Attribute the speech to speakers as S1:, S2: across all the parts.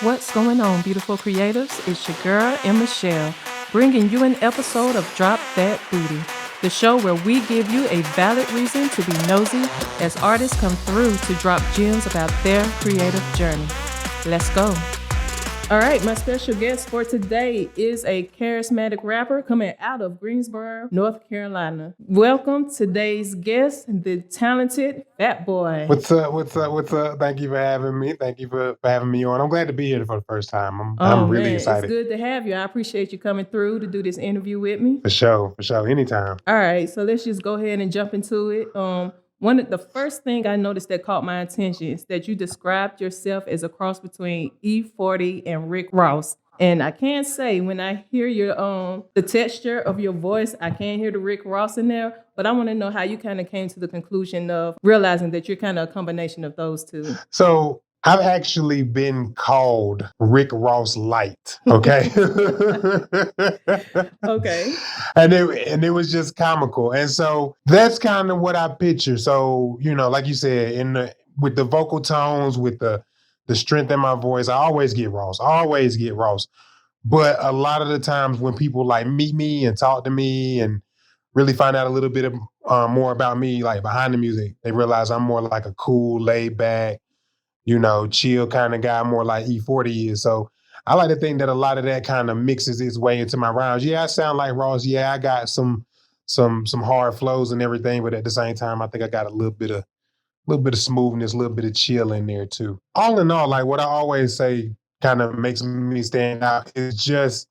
S1: What's going on, beautiful creatives? It's your girl, Emma Michelle, bringing you an episode of Drop That Booty, the show where we give you a valid reason to be nosy as artists come through to drop gems about their creative journey. Let's go. All right, my special guest for today is a charismatic rapper coming out of Greensboro, North Carolina. Welcome today's guest, the talented Fat Boy.
S2: What's up? Thank you for having me. Thank you for having me on. I'm glad to be here for the first time. I'm really excited.
S1: It's good to have you. I appreciate you coming through to do this interview with me.
S2: For sure. Anytime.
S1: All right, so let's just go ahead and jump into it. One of the first thing I noticed that caught my attention is that you described yourself as a cross between E40 and Rick Ross. And I can't say when I hear your the texture of your voice, I can't hear the Rick Ross in there, but I want to know how you kind of came to the conclusion of realizing that you're kind of a combination of those two.
S2: So I've actually been called Rick Ross Light. Okay.
S1: Okay.
S2: And it was just comical. And so that's kind of what I picture. So, like you said, with the vocal tones, with the strength in my voice, I always get Ross. But a lot of the times when people like meet me and talk to me and really find out a little bit more about me, like behind the music, they realize I'm more like a cool, laid back, chill kind of guy, more like E40 is. So I like to think that a lot of that kind of mixes its way into my rhymes. Yeah, I sound like Ross. Yeah, I got some hard flows and everything, but at the same time, I think I got a little bit of smoothness, a little bit of chill in there too. All in all, like what I always say kind of makes me stand out is just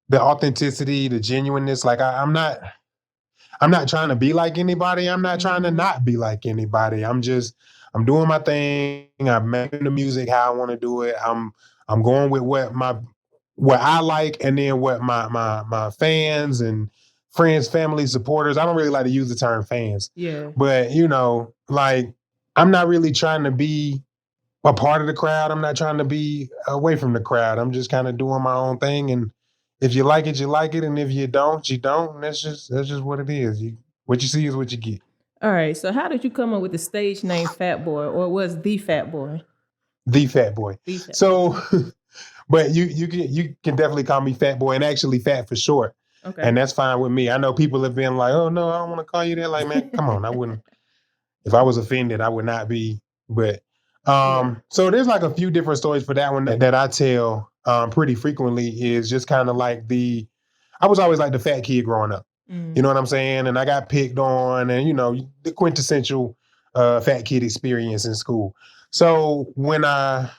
S2: the authenticity, the genuineness. Like I'm not trying to be like anybody. I'm not trying to not be like anybody. I'm doing my thing. I'm making the music how I want to do it. I'm going with what I like, and then what my fans and friends, family, supporters. I don't really like to use the term fans.
S1: Yeah.
S2: But like I'm not really trying to be a part of the crowd. I'm not trying to be away from the crowd. I'm just kind of doing my own thing. And if you like it, you like it. And if you don't, you don't. And that's just what it is. What you see is what you get.
S1: All right. So how did you come up with the stage name Fat Boy, or was the Fat Boy?
S2: The Fat Boy. So, but you can definitely call me Fat Boy, and actually Fat for short.
S1: Okay.
S2: And that's fine with me. I know people have been like, oh no, I don't want to call you that. Like, man, come on. I wouldn't. If I was offended, I would not be. But so there's like a few different stories for that one that I tell pretty frequently. Is just kind of like I was always like the fat kid growing up. You know what I'm saying? And I got picked on, and the quintessential fat kid experience in school. So when I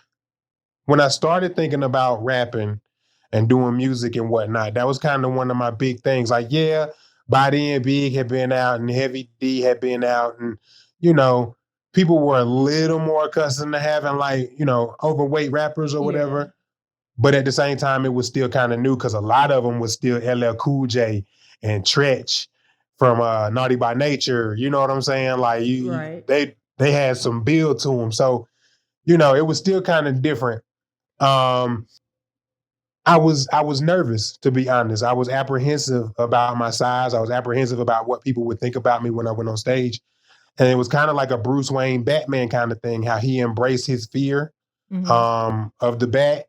S2: started thinking about rapping and doing music and whatnot, that was kind of one of my big things. Like, yeah, by then Big had been out and Heavy D had been out, and people were a little more accustomed to having like, overweight rappers or whatever. Yeah. But at the same time, it was still kind of new because a lot of them was still LL Cool J and Tretch from Naughty by Nature. You know what I'm saying? Like
S1: right.
S2: They had some build to them. So, it was still kind of different. I was nervous, to be honest. I was apprehensive about my size. I was apprehensive about what people would think about me when I went on stage. And it was kind of like a Bruce Wayne Batman kind of thing, how he embraced his fear of the bat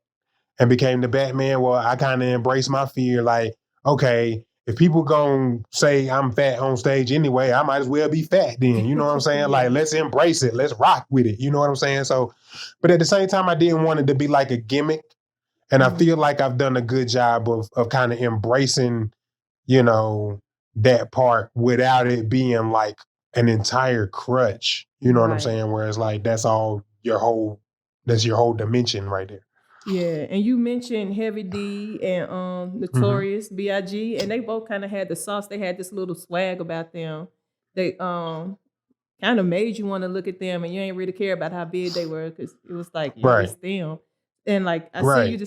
S2: and became the Batman. Well, I kind of embraced my fear. Like, okay, if people gonna say I'm fat on stage anyway, I might as well be fat then. You know what I'm saying? Like, let's embrace it. Let's rock with it. You know what I'm saying? So, but at the same time, I didn't want it to be like a gimmick. And I feel like I've done a good job of kind of embracing, that part without it being like an entire crutch. You know what I'm saying? Whereas like that's your whole dimension right there.
S1: Yeah, and you mentioned Heavy D and Notorious B.I.G., and they both kind of had the sauce. They had this little swag about them. They kind of made you want to look at them, and you ain't really care about how big they were because it was like, it's them. And like I see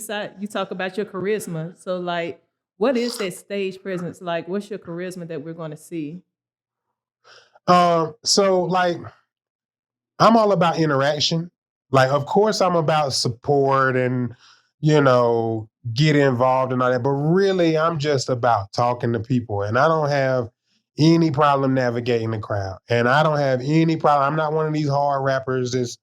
S1: you talk about your charisma. So like, what is that stage presence like? What's your charisma that we're going to see?
S2: So like, I'm all about interaction. Like, of course, I'm about support and, get involved and all that. But really, I'm just about talking to people. And I don't have any problem navigating the crowd. And I don't have any problem. I'm not one of these hard rappers that's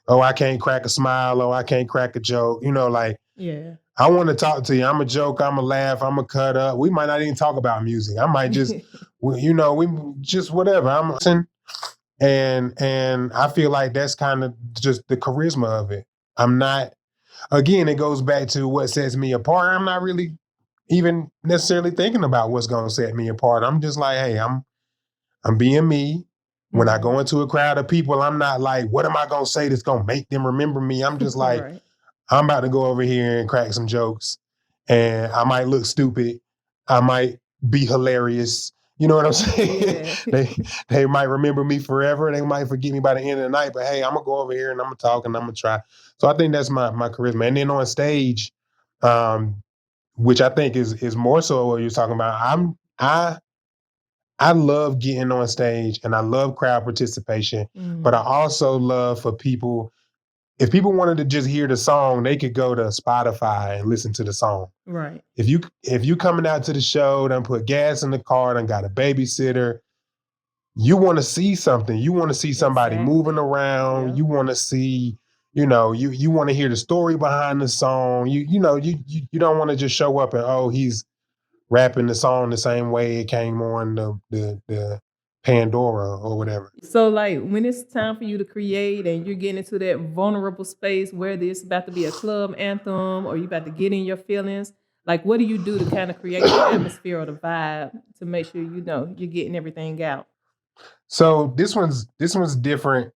S2: oh, I can't crack a smile, or I can't crack a joke. Like
S1: Yeah.
S2: I want to talk to you. I'm a joke. I'm a laugh. I'm a cut up. We might not even talk about music. I might just, we just whatever. And I feel like that's kind of just the charisma of it. I'm not. Again, it goes back to what sets me apart. I'm not really even necessarily thinking about what's going to set me apart. I'm just like, hey, I'm being me. When I go into a crowd of people, I'm not like, what am I going to say that's going to make them remember me? I'm just like,
S1: Right.
S2: I'm about to go over here and crack some jokes, and I might look stupid. I might be hilarious. You know what I'm saying?
S1: Yeah.
S2: They might remember me forever. They might forget me by the end of the night. But hey, I'm gonna go over here and I'm gonna talk and I'm gonna try. So I think that's my charisma. And then on stage, um, which I think is more so what you're talking about. I love getting on stage and I love crowd participation, but I also love for people, if people wanted to just hear the song, they could go to Spotify and listen to the song.
S1: Right.
S2: If you coming out to the show, done put gas in the car, done got a babysitter, you want to see something. You want to see somebody moving around.
S1: Yep.
S2: You want to see, you want to hear the story behind the song. You don't want to just show up and he's rapping the song the same way it came on the Pandora or whatever.
S1: So, like, when it's time for you to create and you're getting into that vulnerable space, whether it's about to be a club anthem or you about to get in your feelings, like, what do you do to kind of create the atmosphere or the vibe to make sure you're getting everything out?
S2: So this one's different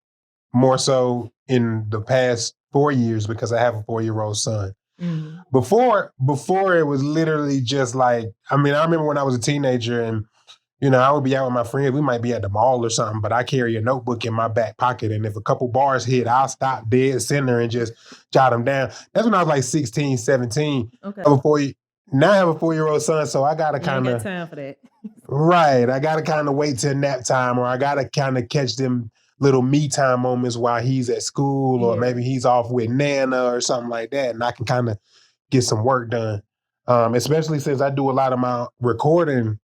S2: more so in the past 4 years because I have a 4-year-old son.
S1: Mm-hmm.
S2: Before it was literally just like, I remember when I was a teenager and I would be out with my friends. We might be at the mall or something, but I carry a notebook in my back pocket. And if a couple bars hit, I'll stop dead center and just jot them down. That's when I was like 16, 17.
S1: Okay.
S2: Now I have a 4-year-old son, so I got to kind of.
S1: time for that.
S2: Right. I got to kind of wait till nap time, or I got to kind of catch them little me time moments while he's at school, or maybe he's off with Nana or something like that. And I can kind of get some work done. Especially since I do a lot of my recording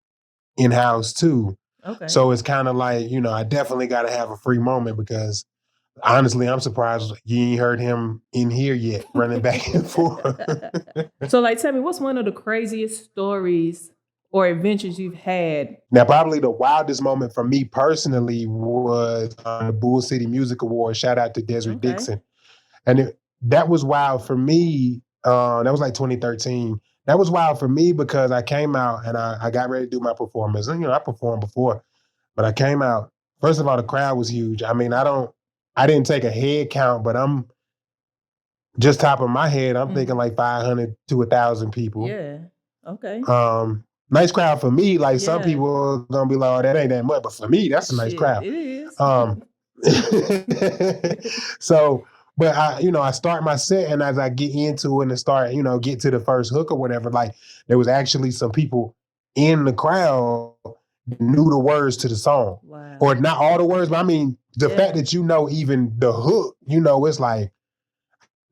S2: in-house too.
S1: Okay.
S2: So it's kind of like, I definitely got to have a free moment because honestly, I'm surprised you ain't heard him in here yet running back and forth.
S1: So, like, tell me, what's one of the craziest stories or adventures you've had?
S2: Now, probably the wildest moment for me personally was the Bull City Music Awards. Shout out to Desiree Dixon. And that was wild for me. That was like 2013. That was wild for me because I came out and I got ready to do my performance. And, I performed before, but I came out. First of all, the crowd was huge. I didn't take a head count, but I'm just top of my head. I'm thinking like 500 to 1,000 people.
S1: Yeah. Okay.
S2: Nice crowd for me. Like some people are gonna be like, "Oh, that ain't that much," but for me, that's a nice crowd.
S1: It is.
S2: So, but I start my set, and as I get into it and start, get to the first hook or whatever, like there was actually some people in the crowd that knew the words to the song.
S1: Wow.
S2: Or not all the words, but the fact that even the hook, it's like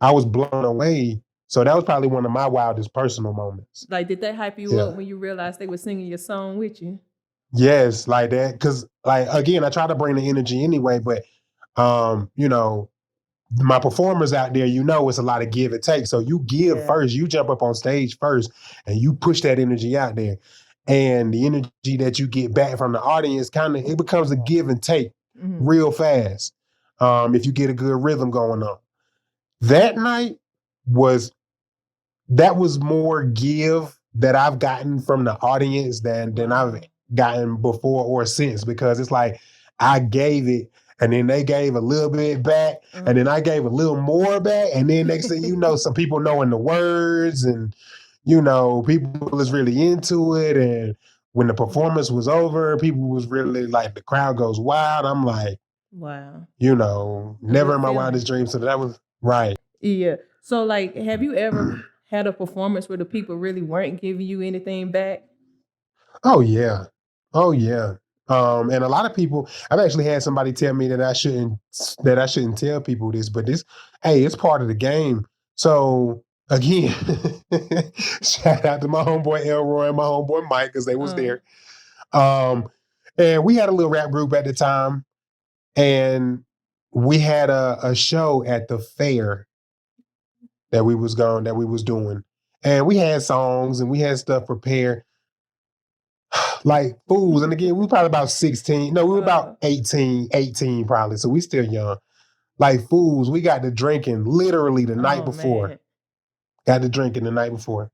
S2: I was blown away. So that was probably one of my wildest personal moments.
S1: Like, did they hype you up when you realized they were singing your song with you?
S2: Yes, like that. Because, like, again, I try to bring the energy anyway, but, my performers out there, it's a lot of give and take. So you give first, you jump up on stage first, and you push that energy out there. And the energy that you get back from the audience, it becomes a give and take real fast if you get a good rhythm going on. That night was more give that I've gotten from the audience than I've gotten before or since, because it's like I gave it and then they gave a little bit back and then I gave a little more back, and then next thing you know, some people knowing the words and people is really into it. And when the performance was over, people was really like, the crowd goes wild. I'm like,
S1: wow,
S2: never in my wildest dreams. So that was right.
S1: Yeah. So, like, have you ever had a performance where the people really weren't giving you anything back?
S2: Oh yeah. And a lot of people, I've actually had somebody tell me that I shouldn't tell people this, but it's part of the game. So again, shout out to my homeboy Elroy and my homeboy Mike, because they was there. And we had a little rap group at the time, and we had a show at the fair that we was doing. And we had songs and we had stuff prepared like fools. And again, we were probably about 16. No, we were about 18 probably. So we still young. Like fools, we got to drinking literally the night before.
S1: Man.
S2: Got to drinking the night before.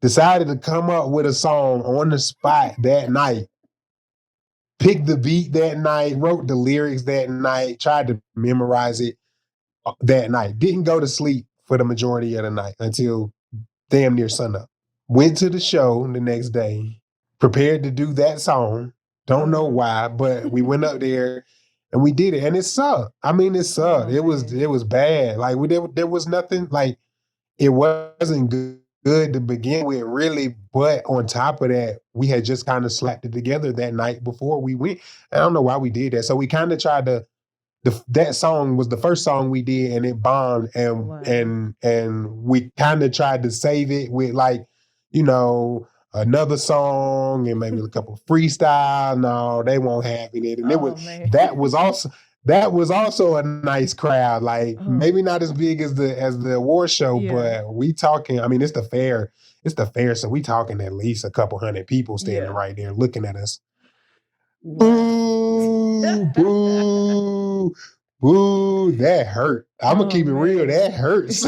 S2: Decided to come up with a song on the spot that night. Picked the beat that night, wrote the lyrics that night, tried to memorize it that night. Didn't go to sleep for the majority of the night until damn near sunup. Went to the show the next day, prepared to do that song. Don't know why, but we went up there and we did it, and it sucked. I mean, it sucked. It was bad. Like there was nothing. Like it wasn't good to begin with, really. But on top of that, we had just kind of slapped it together that night before we went. I don't know why we did that. So we kind of tried to. That song was the first song we did, and it bombed. And we kind of tried to save it with like, another song and maybe a couple freestyle. No, they won't have it. And that was also a nice crowd. Like maybe not as big as the award show, but we talking. I mean, it's the fair. It's the fair, so we talking at least a couple hundred people standing right there looking at us. Boo, boo, boo. That hurt. I'm gonna keep it real. That hurts.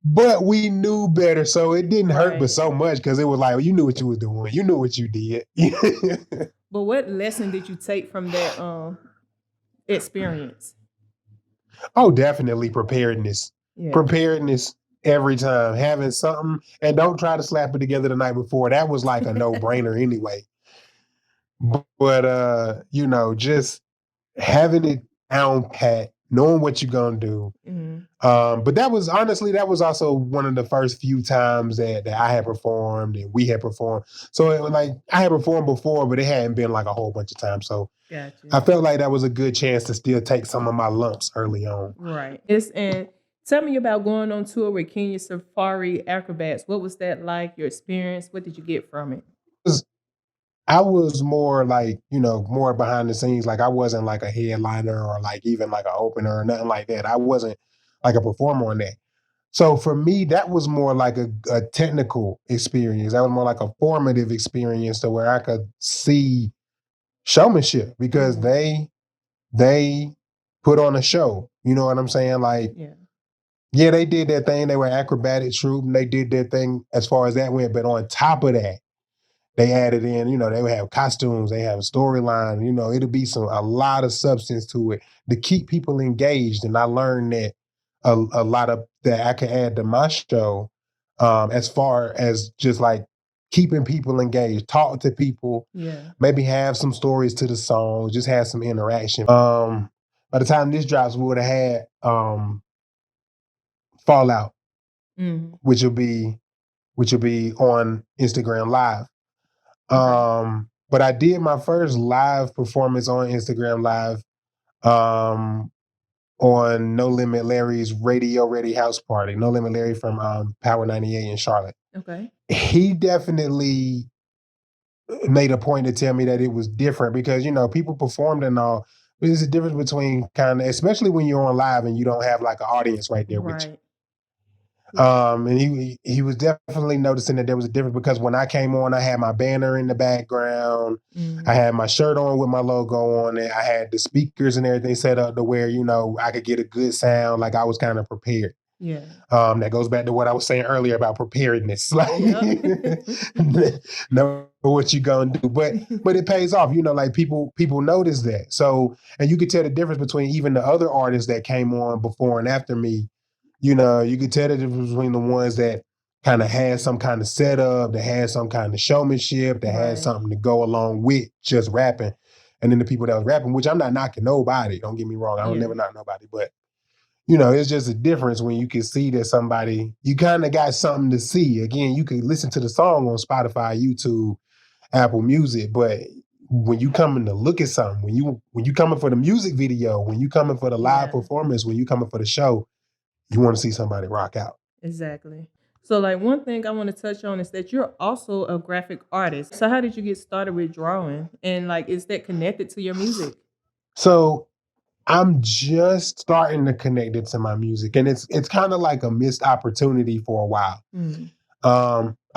S2: but we knew better, so it didn't hurt but so much because it was like, well, you knew what you were doing. You knew what you did.
S1: But what lesson did you take from that experience?
S2: Oh, definitely preparedness. Yeah. Preparedness every time. Having something, and don't try to slap it together the night before. That was like a no-brainer anyway. But just having it down pat, knowing what you're gonna do. But that was also one of the first few times that I had performed and we had performed. So it was like I had performed before, but it hadn't been like a whole bunch of times. So gotcha. I felt like that was a good chance to still take some of my lumps early on.
S1: Right. And tell me about going on tour with Kenya Safari Acrobats. What was that like? Your experience? What did you get from it?
S2: I was more like, more behind the scenes. Like I wasn't like a headliner or like even like an opener or nothing like that. I wasn't like a performer on that. So for me, that was more like a technical experience. That was more like a formative experience to where I could see showmanship because they put on a show. You know what I'm saying? Like, yeah, they did their thing. They were acrobatic troupe and they did their thing as far as that went. But on top of that, they added in, they would have costumes, they have a storyline, it'll be a lot of substance to it to keep people engaged. And I learned that a lot of that I can add to my show as far as just like keeping people engaged, talk to people, maybe have some stories to the song, just have some interaction. By the time this drops, we would have had Fallout, which will be on Instagram Live. But I did my first live performance on Instagram Live on No Limit Larry's Radio Ready House Party. No Limit Larry from Power 98 in Charlotte. Okay. He definitely made a point to tell me that it was different because, people performed and all, but there's a difference between especially when you're on live and you don't have like an audience right there with you. And he was definitely noticing that there was a difference because when I came on, I had my banner in the background. I had my shirt on with my logo on it. I had the speakers and everything set up to where, I could get a good sound. Like I was kind of prepared. Yeah. That goes back to what I was saying earlier about preparedness. Like, know what you're gonna do, but it pays off. Like people notice that. So, and you could tell the difference between even the other artists that came on before and after me. You could tell the difference between the ones that kind of had some kind of setup, that had some kind of showmanship, that had something to go along with just rapping, and then the people that was rapping, which I'm not knocking nobody. Don't get me wrong. I don't never knock nobody, but it's just a difference when you can see that somebody, you kind of got something to see. Again, you can listen to the song on Spotify, YouTube, Apple Music, but when you coming to look at something, when you coming for the music video, when you coming for the live performance, when you coming for the show, you want to see somebody rock out.
S1: Exactly. So like one thing I want to touch on is that you're also a graphic artist. So how did you get started with drawing? And like, is that connected to your music?
S2: So I'm just starting to connect it to my music, and it's kind of like a missed opportunity for a while.
S1: Mm.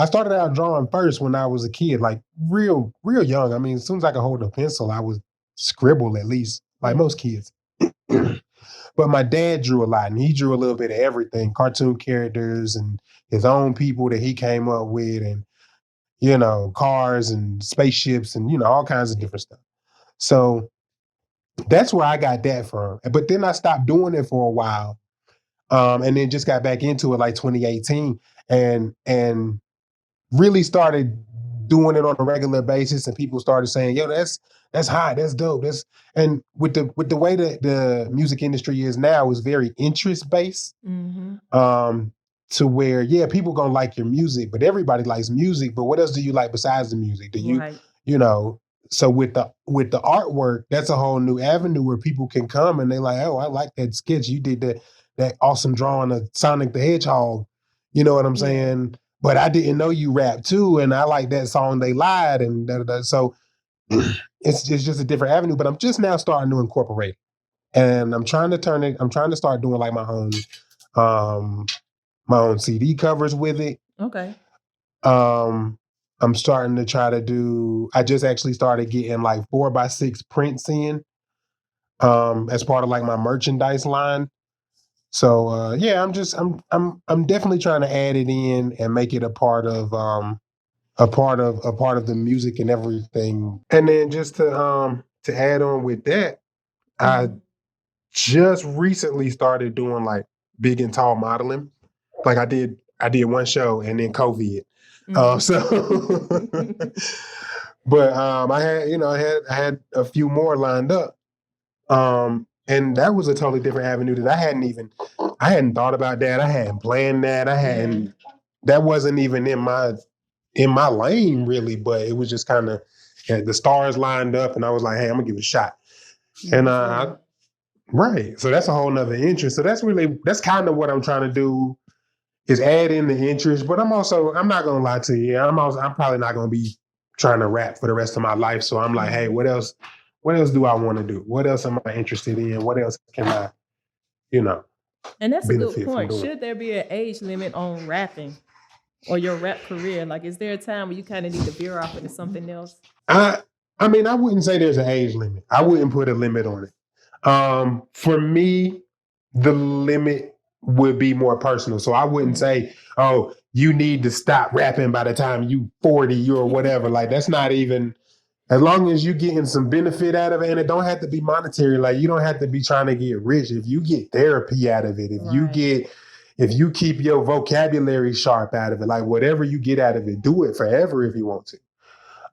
S2: I started out drawing first when I was a kid, like real young. I mean, as soon as I could hold a pencil, I would scribble at least, like
S1: Yeah.
S2: most kids. But my dad drew a lot, and he drew a little bit of everything, cartoon characters and his own people that he came up with, and cars and spaceships and all kinds of different stuff. So that's where I got that from. But then I stopped doing it for a while, and then just got back into it like 2018, and really started doing it on a regular basis, and people started saying, "Yo, that's hot, that's dope." And with the way that the music industry is now is very interest based,
S1: Mm-hmm.
S2: to where people gonna like your music, but everybody likes music. But what else do you like besides the music? Do you
S1: Right.
S2: you know? So with the artwork, that's a whole new avenue where people can come and they like, oh, I like that sketch you did, that awesome drawing of Sonic the Hedgehog. You know what I'm
S1: Yeah.
S2: saying? But I didn't know you rap too, and I like that song They Lied and da, da, da. So it's just a different avenue. But I'm just now starting to incorporate it. And I'm trying to turn it. I'm trying to start doing like um my own CD covers with it.
S1: Okay.
S2: Um, I'm starting to try to do. I just actually started getting like 4x6 prints in, as part of like my merchandise line. So yeah, I'm definitely trying to add it in and make it a part of the music and everything. And then just to add on with that, I
S1: Mhm.
S2: just recently started doing like big and tall modeling. Like I did one show and then COVID.
S1: Mhm.
S2: So but I had a few more lined up. And that was a totally different avenue that I hadn't thought about that. I hadn't planned that. That wasn't even in my lane really, but it was just kind of the stars lined up and I was like, hey, I'm gonna give it a shot. And
S1: Yes, sir.
S2: right. So that's a whole nother interest. So that's kind of what I'm trying to do is add in the interest. But I'm not gonna lie to you. I'm probably not gonna be trying to rap for the rest of my life. So I'm like, hey,
S1: Mhm.
S2: what else do I want to do? What else am I interested in? What else can I, you know,
S1: And that's a good
S2: benefit from
S1: point.
S2: doing?
S1: Should there be an age limit on rapping or your rap career? Like, is there a time where you kind of need to veer off into something else?
S2: I I mean, I wouldn't say there's an age limit. I wouldn't put a limit on it. For me, the limit would be more personal. So I wouldn't
S1: Mhm.
S2: say, oh, you need to stop rapping by the time you 40 or whatever. Like that's not even as long as you're getting some benefit out of it, and it don't have to be monetary. Like you don't have to be trying to get rich. If you get therapy out of it,
S1: Right.
S2: if you keep your vocabulary sharp out of it, like whatever you get out of it, do it forever if you want to.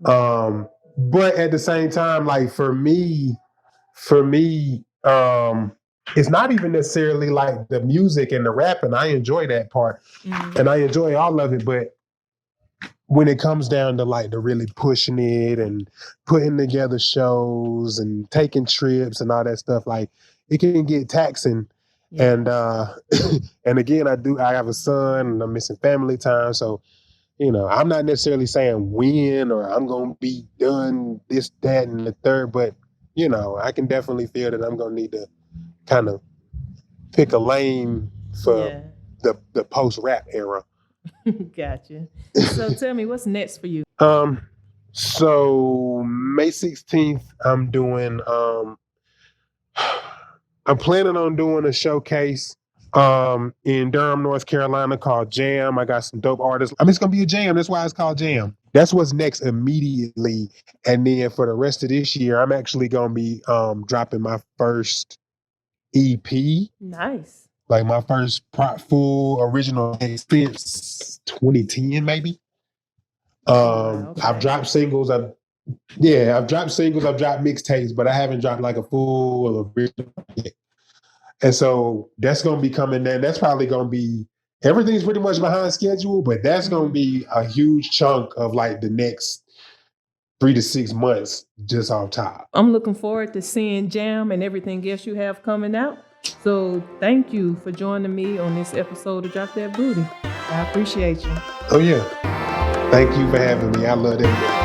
S1: Right.
S2: But at the same time, like for me, it's not even necessarily like the music and the rapping. I enjoy that part
S1: Mhm.
S2: and I enjoy all of it. But when it comes down to like the really pushing it and putting together shows and taking trips and all that stuff, like it can get taxing.
S1: Yeah.
S2: And and again, I have a son and I'm missing family time. So I'm not necessarily saying when or I'm gonna be done this, that, and the third, but I can definitely feel that I'm gonna need to kind of pick a lane for
S1: Yeah.
S2: the post rap era.
S1: Gotcha. So tell me, what's next for you?
S2: Um, so May 16th, I'm planning on doing a showcase in Durham, North Carolina called Jam. I got some dope artists. I mean, it's gonna be a jam. That's why it's called Jam. That's what's next immediately. And then for the rest of this year, I'm actually gonna be dropping my first EP,
S1: Nice.
S2: like my first full original since 2010, maybe.
S1: Oh wow.
S2: I've
S1: Okay.
S2: dropped singles. I've dropped singles. I've dropped mixtapes, but I haven't dropped like a full original yet. And so that's going to be coming in. That's probably going to be everything's pretty much behind schedule, but that's going to
S1: Mhm.
S2: be a huge chunk of like the next 3 to 6 months just off top.
S1: I'm looking forward to seeing Jam and everything else you have coming out. So thank you for joining me on this episode of Drop That Booty. I appreciate you.
S2: Oh, yeah. Thank you for having me. I love that.